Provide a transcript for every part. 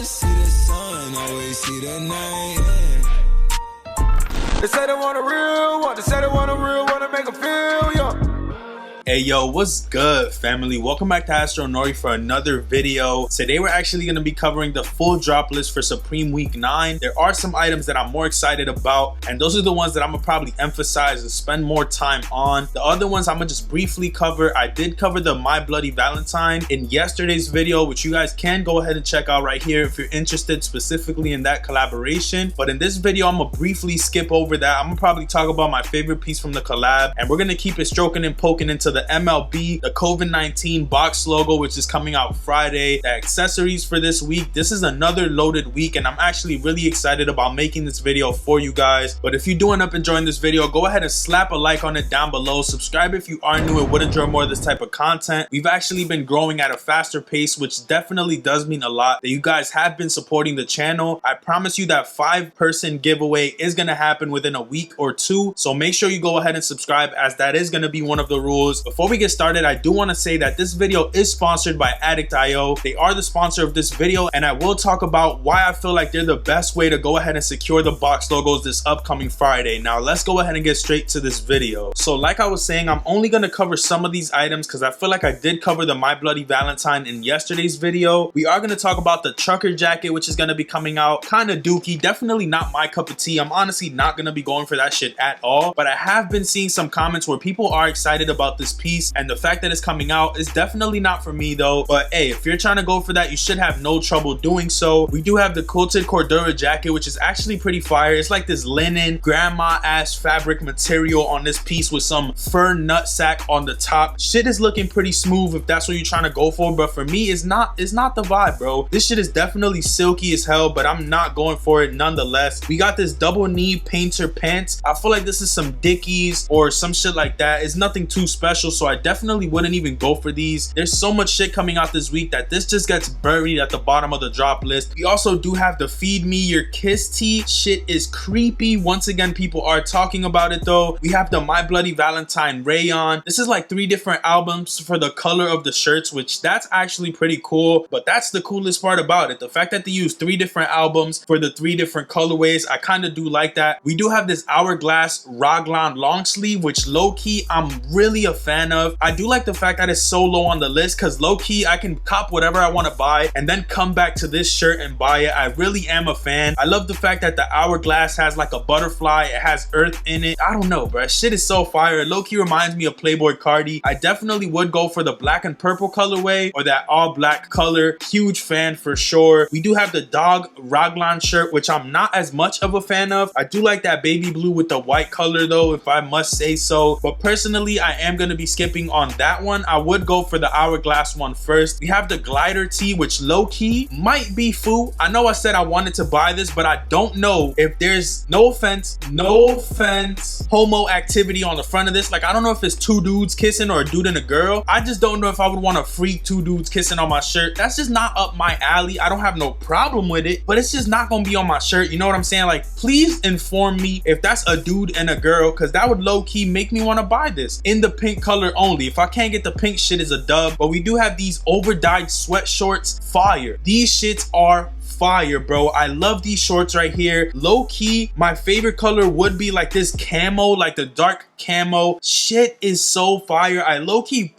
see the sun, always see the night. They say they want a real one, they say they want a real one to make them feel young. Hey yo, what's good family? Welcome back to Astro Nori for another video. Today we're actually going to be covering the full drop list for Supreme Week 9. There are some items that I'm more excited about, and those are the ones that I'm gonna probably emphasize and spend more time on. The other ones I'm gonna just briefly cover. I did cover the My Bloody Valentine in yesterday's video, which you guys can go ahead and check out right here if you're interested specifically in that collaboration. But in this video, I'm gonna briefly skip over that. I'm gonna probably talk about my favorite piece from the collab, and we're gonna keep it stroking and poking into the MLB, the COVID-19 box logo, which is coming out Friday, the accessories for this week. This is another loaded week, and I'm actually really excited about making this video for you guys. But if you do end up enjoying this video, go ahead and slap a like on it down below. Subscribe if you are new and would enjoy more of this type of content. We've actually been growing at a faster pace, which definitely does mean a lot that you guys have been supporting the channel. I promise you that 5-person giveaway is going to happen within a week or two, so make sure you go ahead and subscribe, as that is going to be one of the rules. Before we get started, I do want to say that this video is sponsored by Addict.io. They are the sponsor of this video, and I will talk about why I feel like they're the best way to go ahead and secure the box logos this upcoming Friday. Now let's go ahead and get straight to this video. So like I was saying, I'm only going to cover some of these items because I feel like I did cover the My Bloody Valentine in yesterday's video. We are going to talk about the trucker jacket, which is going to be coming out. Kind of dookie, definitely not my cup of tea. I'm honestly not going to be going for that shit at all, but I have been seeing some comments where people are excited about this piece, and the fact that it's coming out is definitely not for me though. But hey, if you're trying to go for that, you should have no trouble doing so. We do have the quilted Corduroy jacket, which is actually pretty fire. It's like this linen grandma ass fabric material on this piece with some fur nutsack on the top. Shit is looking pretty smooth if that's what you're trying to go for, but for me it's not the vibe, bro. This shit is definitely silky as hell, but I'm not going for it nonetheless. We got this double knee painter pants. I feel like this is some Dickies or some shit like that. It's nothing too special, so I definitely wouldn't even go for these. There's so much shit coming out this week that this just gets buried at the bottom of the drop list. We also do have the Feed Me Your Kiss tee. Shit is creepy. Once again, people are talking about it though. We have the My Bloody Valentine rayon. This is like 3 different albums for the color of the shirts, which that's actually pretty cool. But that's the coolest part about it, the fact that they use 3 different albums for the 3 different colorways. I kind of do like that. We do have this Hourglass Raglan long sleeve, which low-key I'm really a fan of. I do like the fact that it's so low on the list, because low-key I can cop whatever I want to buy and then come back to this shirt and buy it. I really am a fan. I love the fact that the Hourglass has like a butterfly. It has earth in it. I don't know, bro. Shit is so fire. It low-key reminds me of Playboy Cardi. I definitely would go for the black and purple colorway or that all black color. Huge fan for sure. We do have the dog Raglan shirt, which I'm not as much of a fan of. I do like that baby blue with the white color though, if I must say so. But personally, I am going to be skipping on that one. I would go for the Hourglass one first. We have the glider tee, which low-key might be foo. I know I said I wanted to buy this, but I don't know if there's, no offense, homo activity on the front of this. Like, I don't know if it's 2 dudes kissing or a dude and a girl. I just don't know if I would want to freak 2 dudes kissing on my shirt. That's just not up my alley. I don't have no problem with it, but it's just not gonna be on my shirt. You know what I'm saying? Like, please inform me if that's a dude and a girl, because that would low-key make me want to buy this in the pink color only. If I can't get the pink, shit is a dub. But we do have these over-dyed sweat shorts. Fire. These shits are fire, bro. I love these shorts right here. Low-key, my favorite color would be like this camo, like the dark camo. Shit is so fire. I low-key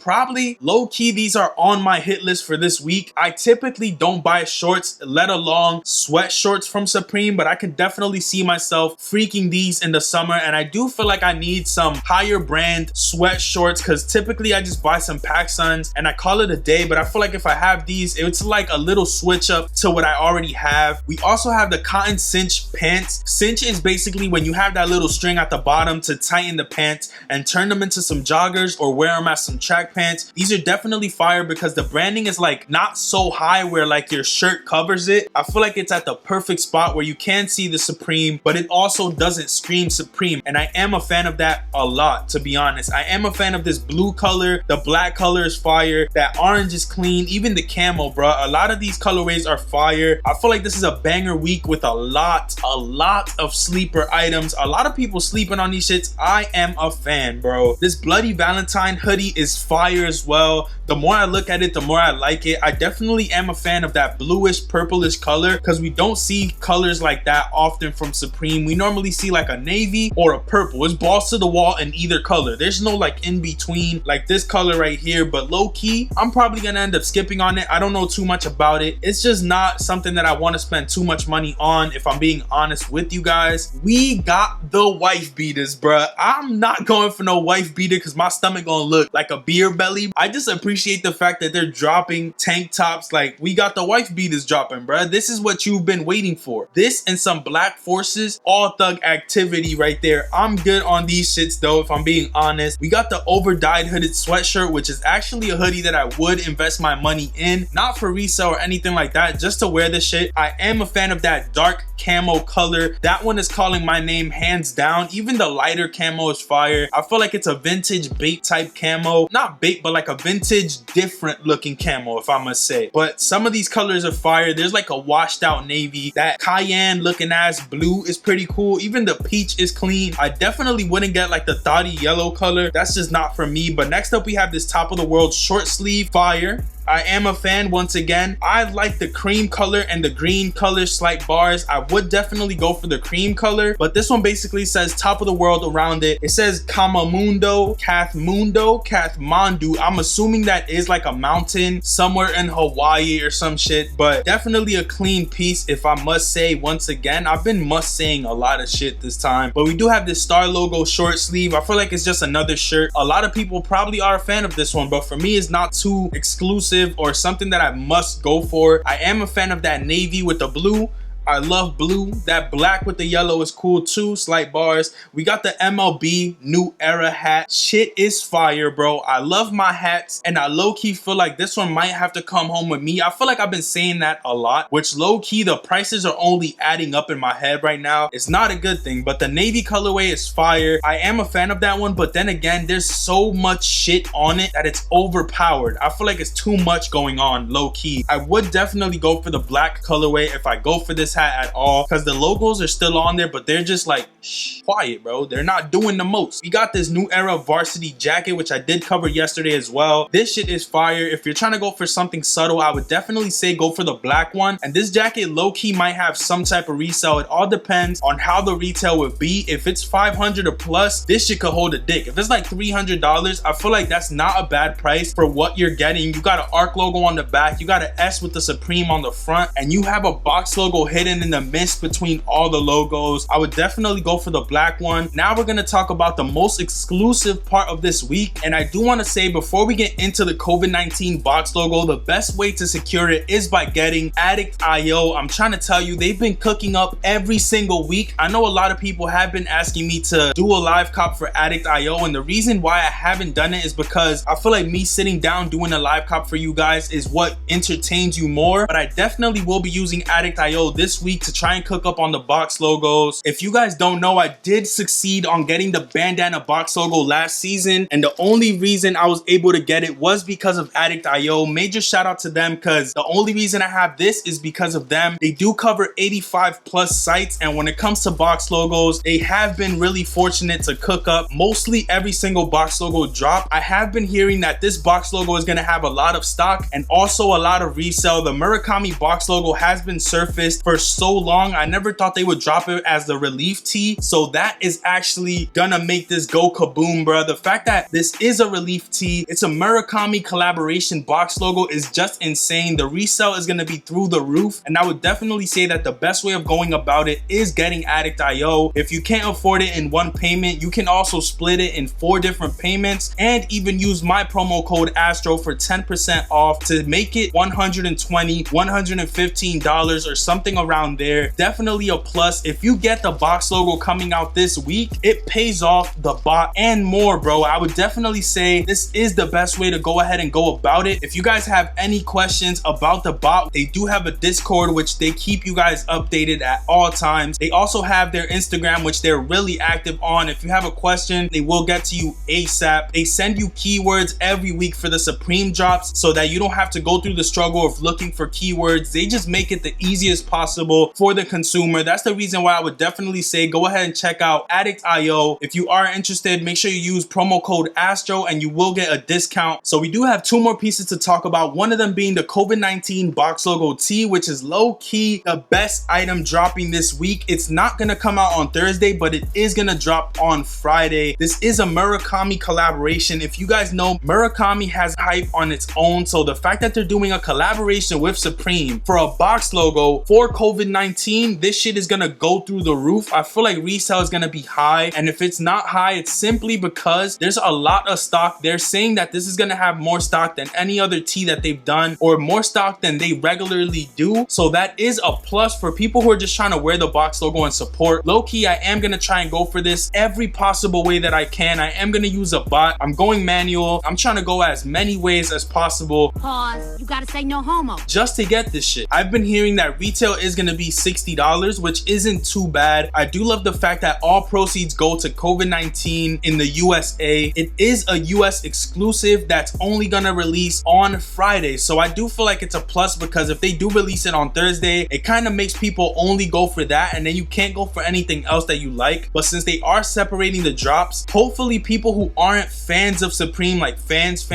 these are on my hit list for this week. I typically don't buy shorts, let alone sweat shorts from Supreme, but I can definitely see myself freaking these in the summer, and I do feel like I need some higher brand sweat shorts, because typically I just buy some PacSuns and I call it a day. But I feel like if I have these, it's like a little switch up to what I already have. We also have the cotton cinch pants. Cinch is basically when you have that little string at the bottom to tighten the pants and turn them into some joggers or wear them as some track pants. These are definitely fire because the branding is like not so high where like your shirt covers it. I feel like it's at the perfect spot where you can see the Supreme, but it also doesn't scream Supreme, and I am a fan of that a lot, to be honest. I am a fan of this blue color. The black color is fire. That orange is clean. Even the camo, bro. A lot of these colorways are fire. I feel like this is a banger week with a lot of sleeper items. A lot of people sleeping on these shits. I am a fan, bro. This Bloody Valentine hoodie is fire as well. The more I look at it, the more I like it. I definitely am a fan of that bluish purplish color because we don't see colors like that often from Supreme. We normally see like a navy or a purple. It's balls to the wall in either color. There's no like in between like this color right here. But low key, I'm probably gonna end up skipping on it. I don't know too much about it. It's just not something that I want to spend too much money on, if I'm being honest with you guys. We got the wife beaters, bruh. I'm not going for no wife beater because my stomach gonna look like a beer belly. I just appreciate the fact that they're dropping tank tops. Like, we got the wife beaters dropping, bruh. This is what you've been waiting for. This and some Black Forces, all thug activity right there. I'm good on these shits though, if I'm being honest. We got the over dyed hooded sweatshirt, which is actually a hoodie that I would invest my money in, not for resale or anything like that, just to wear this shit. I am a fan of that dark camo color. That one is calling my name hands down. Even the lighter camo is fire. I feel like it's a vintage bait type camo, not bait, but like a vintage different looking camo, if I must say. But some of these colors are fire. There's like a washed out navy. That cayenne looking ass blue is pretty cool. Even the peach is clean. I definitely wouldn't get like the thotty yellow color. That's just not for me. But next up we have this top of the world short sleeve, fire. I am a fan once again. I like the cream color and the green color slight bars. I would definitely go for the cream color, but this one basically says top of the world around it. It says Kamamundo, Kathmandu. I'm assuming that is like a mountain somewhere in Hawaii or some shit, but definitely a clean piece, if I must say. Once again, I've been must saying a lot of shit this time, but we do have this star logo short sleeve. I feel like it's just another shirt. A lot of people probably are a fan of this one, but for me it's not too exclusive or something that I must go for. I am a fan of that navy with the blue. I love blue. That black with the yellow is cool too. Slight bars. We got the MLB New Era hat. Shit is fire, bro. I love my hats, and I low-key feel like this one might have to come home with me. I feel like I've been saying that a lot, which low-key the prices are only adding up in my head right now. It's not a good thing, but the navy colorway is fire. I am a fan of that one, but then again, there's so much shit on it that it's overpowered. I feel like it's too much going on low-key. I would definitely go for the black colorway if I go for this hat at all, because the logos are still on there, but they're just like quiet, bro. They're not doing the most. We got this new Era Varsity Jacket, which I did cover yesterday as well. This shit is fire. If you're trying to go for something subtle, I would definitely say go for the black one. And this jacket low-key might have some type of resale. It all depends on how the retail would be. If it's 500 or plus, this shit could hold a dick. If it's like $300, I feel like that's not a bad price for what you're getting. You got an ARC logo on the back, you got an S with the Supreme on the front, and you have a box logo hidden in the mist between all the logos. I would definitely go for the black one. Now we're going to talk about the most exclusive part of this week, and I do want to say before we get into the COVID-19 box logo, the best way to secure it is by getting Addict.io. I'm trying to tell you, they've been cooking up every single week. I know a lot of people have been asking me to do a live cop for Addict.io, and the reason why I haven't done it is because I feel like me sitting down doing a live cop for you guys is what entertains you more. But I definitely will be using Addict.io this week to try and cook up on the box logos. If you guys don't know, I did succeed on getting the bandana box logo last season, and the only reason I was able to get it was because of Addict.io. Major shout out to them, because the only reason I have this is because of them. They do cover 85 plus sites, and when it comes to box logos, they have been really fortunate to cook up mostly every single box logo drop. I have been hearing that this box logo is going to have a lot of stock and also a lot of resale. The Murakami box logo has been surfaced for so long. I never thought they would drop it as the relief tee, so that is actually gonna make this go kaboom, bro. The fact that this is a relief tee, it's a Murakami collaboration box logo, is just insane. The resale is gonna be through the roof, and I would definitely say that the best way of going about it is getting Addict.io. If you can't afford it in one payment, you can also split it in 4 different payments, and even use my promo code ASTRO for 10% off to make it $120, $115 or something around there. Definitely a plus. If you get the box logo coming out this week, it pays off the bot and more, bro. I would definitely say this is the best way to go ahead and go about it. If you guys have any questions about the bot, they do have a Discord which they keep you guys updated at all times. They also have their Instagram which they're really active on. If you have a question, they will get to you ASAP. They send you keywords every week for the Supreme drops so that you don't have to go through the struggle of looking for keywords. They just make it the easiest possible possible for the consumer. That's the reason why I would definitely say go ahead and check out Addict.io. If you are interested, make sure you use promo code Astro and you will get a discount. So we do have two more pieces to talk about, one of them being the COVID-19 box logo tee, which is low-key the best item dropping this week. It's not gonna come out on Thursday, but it is gonna drop on Friday. This is a Murakami collaboration. If you guys know, Murakami has hype on its own, so the fact that they're doing a collaboration with Supreme for a box logo for COVID-19, this shit is gonna go through the roof. I feel like resale is gonna be high, and if it's not high, it's simply because there's a lot of stock. They're saying that this is gonna have more stock than any other tee that they've done, or more stock than they regularly do, so that is a plus for people who are just trying to wear the box logo and support. Low-key, I am gonna try and go for this every possible way that I can. I am gonna use a bot. I'm going manual. I'm trying to go as many ways as possible. Pause. You gotta say no homo. Just to get this shit. I've been hearing that retail is gonna be $60, which isn't too bad. I do love the fact that all proceeds go to COVID-19 in the USA. It is a US exclusive that's only gonna release on Friday. So I do feel like it's a plus, because if they do release it on Thursday, it kind of makes people only go for that, and then you can't go for anything else that you like. But since they are separating the drops, hopefully people who aren't fans of Supreme, like fans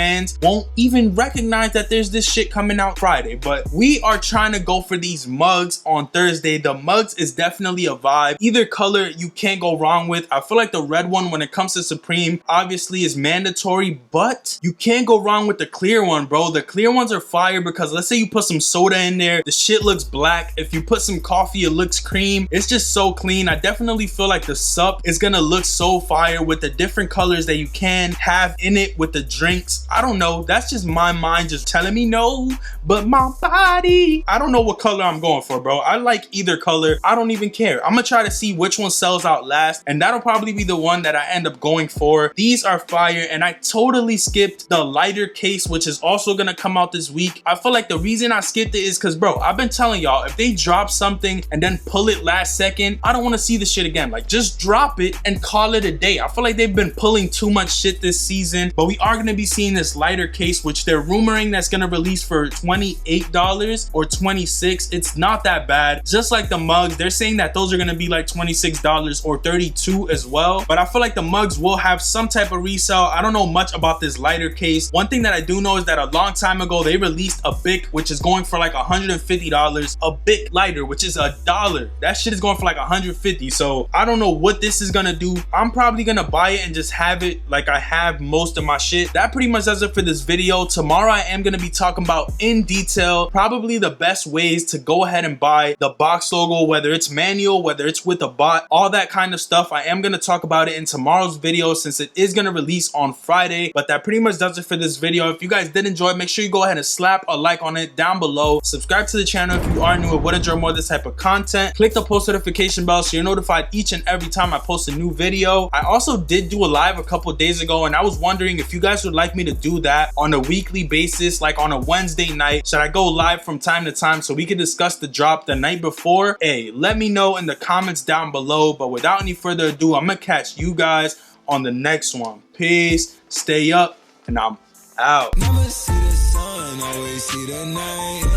won't even recognize that there's this shit coming out Friday. But we are trying to go for these mugs on Thursday. The mugs is definitely a vibe. Either color you can't go wrong with. I feel like the red one, when it comes to Supreme, obviously is mandatory, but you can't go wrong with the clear one, bro. The clear ones are fire, because let's say you put some soda in there, the shit looks black. If you put some coffee, it looks cream. It's just so clean. I definitely feel like the sup is gonna look so fire with the different colors that you can have in it with the drinks. I don't know, that's just my mind just telling me no, but my body, I don't know what color I'm going for, bro. I like either color. I don't even care. I'm gonna try to see which one sells out last, and that'll probably be the one that I end up going for. These are fire, and I totally skipped the lighter case, which is also gonna come out this week. I feel like the reason I skipped it is because, bro, I've been telling y'all, if they drop something and then pull it last second, I don't want to see this shit again. Like, just drop it and call it a day. I feel like they've been pulling too much shit this season. But we are going to be seeing this lighter case, which they're rumoring that's going to release for $28 or $26. It's not that bad. Just like the mugs, they're saying that those are going to be like $26 or $32 as well. But I feel like the mugs will have some type of resale. I don't know much about this lighter case. One thing that I do know is that a long time ago, they released a Bic, which is going for like $150. A Bic lighter, which is $1. That shit is going for like $150. So I don't know what this is gonna do. I'm probably gonna buy it and just have it like I have most of my shit. That pretty much does it for this video. Tomorrow I am gonna be talking about in detail probably the best ways to go ahead and buy the box logo, whether it's manual, whether it's with a bot, all that kind of stuff. I am gonna talk about it in tomorrow's video since it is gonna release on Friday. But that pretty much does it for this video. If you guys did enjoy, make sure you go ahead and slap a like on it down below. Subscribe to the channel if you are new and would enjoy more of this type of content. Click the post notification bell so you're notified each and every time I post a new video. I also did do a live a couple days ago, and I was wondering if you guys would like me to do that on a weekly basis, like on a Wednesday night. Should I go live from time to time so we can discuss the drop the night before? Hey, let me know in the comments down below. But without any further ado, I'm gonna catch you guys on the next one. Peace, stay up, and I'm out. Never see the sun, always see the night.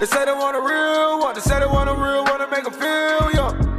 They say they want a real one, they say they want a real one to make them feel young.